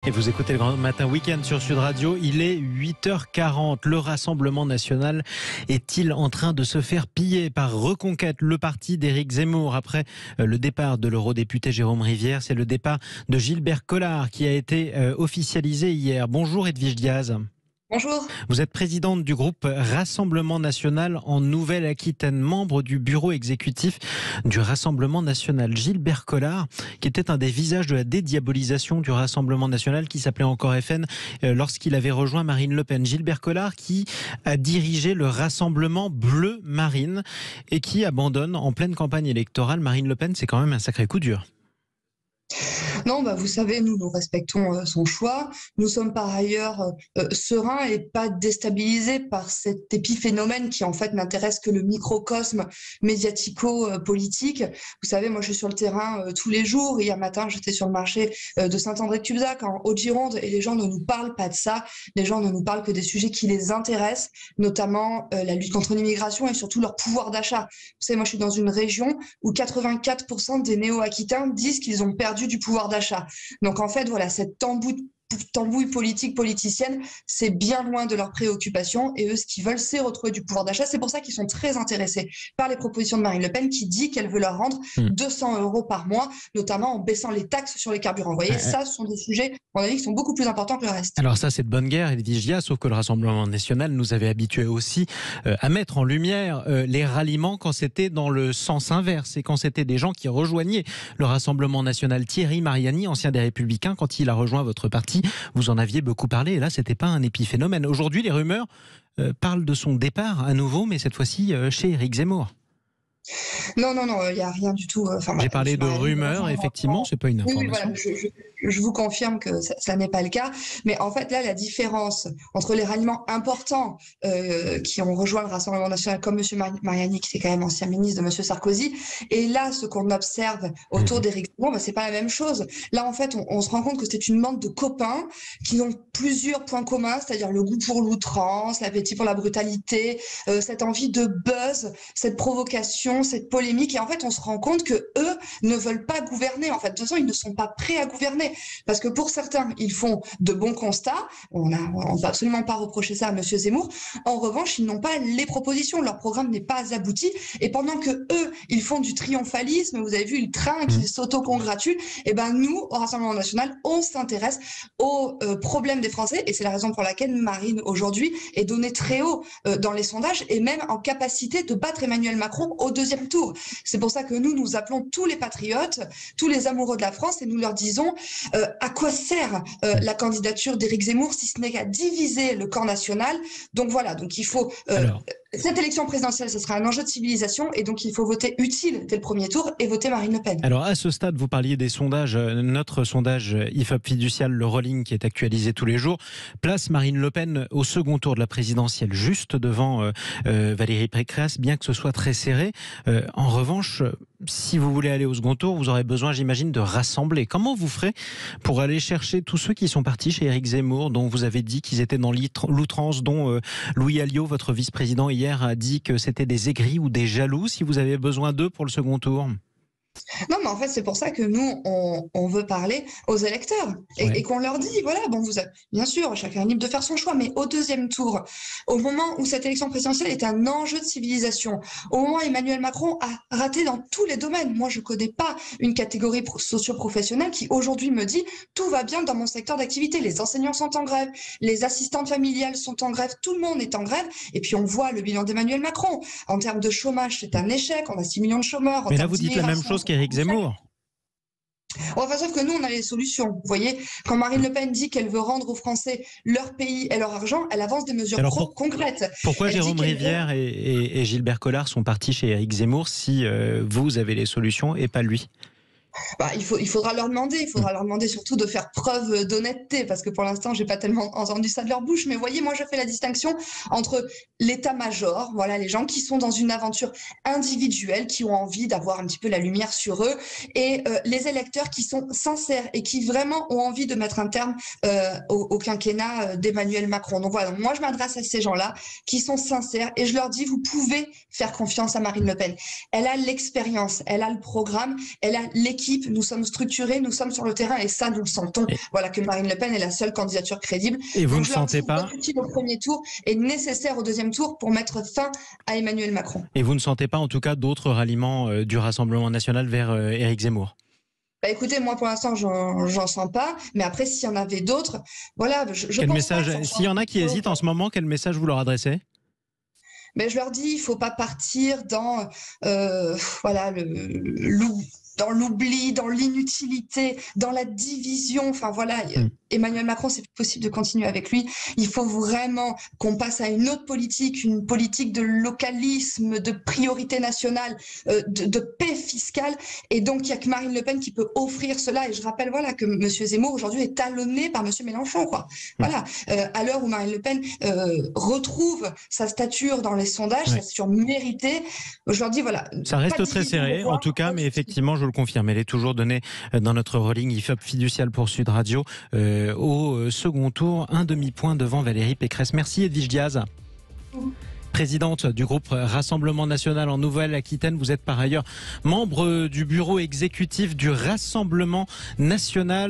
Et vous écoutez le Grand Matin Week-end sur Sud Radio, il est 8h40. Le Rassemblement National est-il en train de se faire piller par Reconquête, le parti d'Éric Zemmour? Après le départ de l'eurodéputé Jérôme Rivière, c'est le départ de Gilbert Collard qui a été officialisé hier. Bonjour Edwige Diaz. Bonjour. Vous êtes présidente du groupe Rassemblement National en Nouvelle-Aquitaine, membre du bureau exécutif du Rassemblement National. Gilbert Collard, qui était un des visages de la dédiabolisation du Rassemblement National, qui s'appelait encore FN, lorsqu'il avait rejoint Marine Le Pen. Gilbert Collard qui a dirigé le Rassemblement Bleu Marine et qui abandonne en pleine campagne électorale Marine Le Pen. C'est quand même un sacré coup dur. Non, vous savez, nous respectons son choix. Nous sommes par ailleurs sereins et pas déstabilisés par cet épiphénomène qui en fait n'intéresse que le microcosme médiatico-politique. Vous savez, moi je suis sur le terrain tous les jours. Hier matin, j'étais sur le marché de Saint-André-de-Cubzac en Haute-Gironde et les gens ne nous parlent pas de ça. Les gens ne nous parlent que des sujets qui les intéressent, notamment la lutte contre l'immigration et surtout leur pouvoir d'achat. Vous savez, moi je suis dans une région où 84% des néo-aquitains disent qu'ils ont perdu du pouvoir d'achat. Donc en fait, voilà, cette tambouille politique, politicienne, c'est bien loin de leurs préoccupations et eux, ce qu'ils veulent, c'est retrouver du pouvoir d'achat. C'est pour ça qu'ils sont très intéressés par les propositions de Marine Le Pen qui dit qu'elle veut leur rendre 200 € par mois, notamment en baissant les taxes sur les carburants. Vous voyez, ça, ce sont des sujets, à mon avis, qui sont beaucoup plus importants que le reste. Alors ça, c'est de bonne guerre, Edwige Diaz, sauf que le Rassemblement National nous avait habitués aussi à mettre en lumière les ralliements quand c'était dans le sens inverse et quand c'était des gens qui rejoignaient le Rassemblement National. Thierry Mariani, ancien des Républicains, quand il a rejoint votre parti, vous en aviez beaucoup parlé et là, c'était pas un épiphénomène. Aujourd'hui, les rumeurs parlent de son départ à nouveau, mais cette fois-ci chez Éric Zemmour. Non, il n'y a rien du tout. J'ai parlé de rumeurs, effectivement, c'est pas une information. Oui, voilà, je vous confirme que ça n'est pas le cas. Mais en fait, là, la différence entre les ralliements importants qui ont rejoint le Rassemblement National, comme M. Mariani, qui était quand même ancien ministre de M. Sarkozy, et là, ce qu'on observe autour d'Éric Zemmour, c'est pas la même chose. Là, en fait, on se rend compte que c'est une bande de copains qui ont plusieurs points communs, c'est-à-dire le goût pour l'outrance, l'appétit pour la brutalité, cette envie de buzz, cette provocation, cette polémique. Et en fait, on se rend compte que eux ne veulent pas gouverner. En fait, de toute façon, ils ne sont pas prêts à gouverner. Parce que pour certains, ils font de bons constats. On ne peut absolument pas reprocher ça à M. Zemmour. En revanche, ils n'ont pas les propositions. Leur programme n'est pas abouti. Et pendant que eux, ils font du triomphalisme, vous avez vu, ils trinquent, ils s'autocongratulent. Et ben nous, au Rassemblement National, on s'intéresse aux problèmes des Français. Et c'est la raison pour laquelle Marine, aujourd'hui, est donnée très haut dans les sondages et même en capacité de battre Emmanuel Macron au deuxième tour. C'est pour ça que nous appelons tous les patriotes, tous les amoureux de la France et nous leur disons à quoi sert la candidature d'Éric Zemmour si ce n'est qu'à diviser le camp national. Donc voilà, donc il faut... cette élection présidentielle, ce sera un enjeu de civilisation et donc il faut voter utile dès le premier tour et voter Marine Le Pen. Alors à ce stade, vous parliez des sondages, notre sondage IFOP Fiducial, le rolling qui est actualisé tous les jours, place Marine Le Pen au second tour de la présidentielle, juste devant Valérie Pécresse, bien que ce soit très serré. En revanche, si vous voulez aller au second tour, vous aurez besoin, j'imagine, de rassembler. Comment vous ferez pour aller chercher tous ceux qui sont partis chez Éric Zemmour, dont vous avez dit qu'ils étaient dans l'outrance, dont Louis Alliot, votre vice-président, hier a dit que c'était des aigris ou des jaloux, si vous avez besoin d'eux pour le second tour? Non, mais en fait, c'est pour ça que nous, on veut parler aux électeurs et qu'on leur dit, voilà, bon, bien sûr, chacun est libre de faire son choix, mais au deuxième tour, au moment où cette élection présidentielle est un enjeu de civilisation, au moment où Emmanuel Macron a raté dans tous les domaines, moi, je ne connais pas une catégorie socio-professionnelle qui aujourd'hui me dit, tout va bien dans mon secteur d'activité, les enseignants sont en grève, les assistantes familiales sont en grève, tout le monde est en grève, et puis on voit le bilan d'Emmanuel Macron. En termes de chômage, c'est un échec, on a 6 millions de chômeurs. Mais là, vous dites la même chose qu'Éric Zemmour. Sauf que nous, on a les solutions. Vous voyez, quand Marine Le Pen dit qu'elle veut rendre aux Français leur pays et leur argent, elle avance des mesures concrètes. Pourquoi Jérôme Rivière et Gilbert Collard sont partis chez Éric Zemmour si vous avez les solutions et pas lui? Il faudra leur demander surtout de faire preuve d'honnêteté, parce que pour l'instant, j'ai pas tellement entendu ça de leur bouche. Mais voyez, moi, je fais la distinction entre l'état-major, voilà, les gens qui sont dans une aventure individuelle, qui ont envie d'avoir un petit peu la lumière sur eux, et les électeurs qui sont sincères et qui vraiment ont envie de mettre un terme au quinquennat d'Emmanuel Macron. Donc voilà, moi, je m'adresse à ces gens-là qui sont sincères et je leur dis, vous pouvez faire confiance à Marine Le Pen. Elle a l'expérience, elle a le programme, elle a l'équipe équipe, nous sommes structurés, nous sommes sur le terrain et ça, nous le sentons. Voilà, que Marine Le Pen est la seule candidature crédible. Et vous Donc, ne sentez pas utile au premier tour et nécessaire au deuxième tour pour mettre fin à Emmanuel Macron. Et vous ne sentez pas en tout cas d'autres ralliements du Rassemblement national vers Éric Zemmour? Bah écoutez, moi pour l'instant j'en sens pas, mais après s'il y en avait d'autres, voilà, je quel pense message, pas s'il y en a qui hésitent en ce moment, quel message vous leur adressez? Mais je leur dis, il faut pas partir dans voilà dans l'oubli, dans l'inutilité, dans la division. Enfin voilà, Emmanuel Macron, c'est plus possible de continuer avec lui. Il faut vraiment qu'on passe à une autre politique, une politique de localisme, de priorité nationale, de paix fiscale. Et donc, il n'y a que Marine Le Pen qui peut offrir cela. Et je rappelle voilà, que M. Zemmour, aujourd'hui, est talonné par M. Mélenchon. Quoi. Voilà. À l'heure où Marine Le Pen retrouve sa stature dans les sondages, sa stature méritée, je leur dis, voilà. Ça reste très serré, en tout cas, mais effectivement, je le confirme, elle est toujours donnée dans notre rolling IFOP fiducial pour Sud Radio. Au second tour, un demi-point devant Valérie Pécresse. Merci Edwige Diaz. Présidente du groupe Rassemblement National en Nouvelle-Aquitaine. Vous êtes par ailleurs membre du bureau exécutif du Rassemblement National.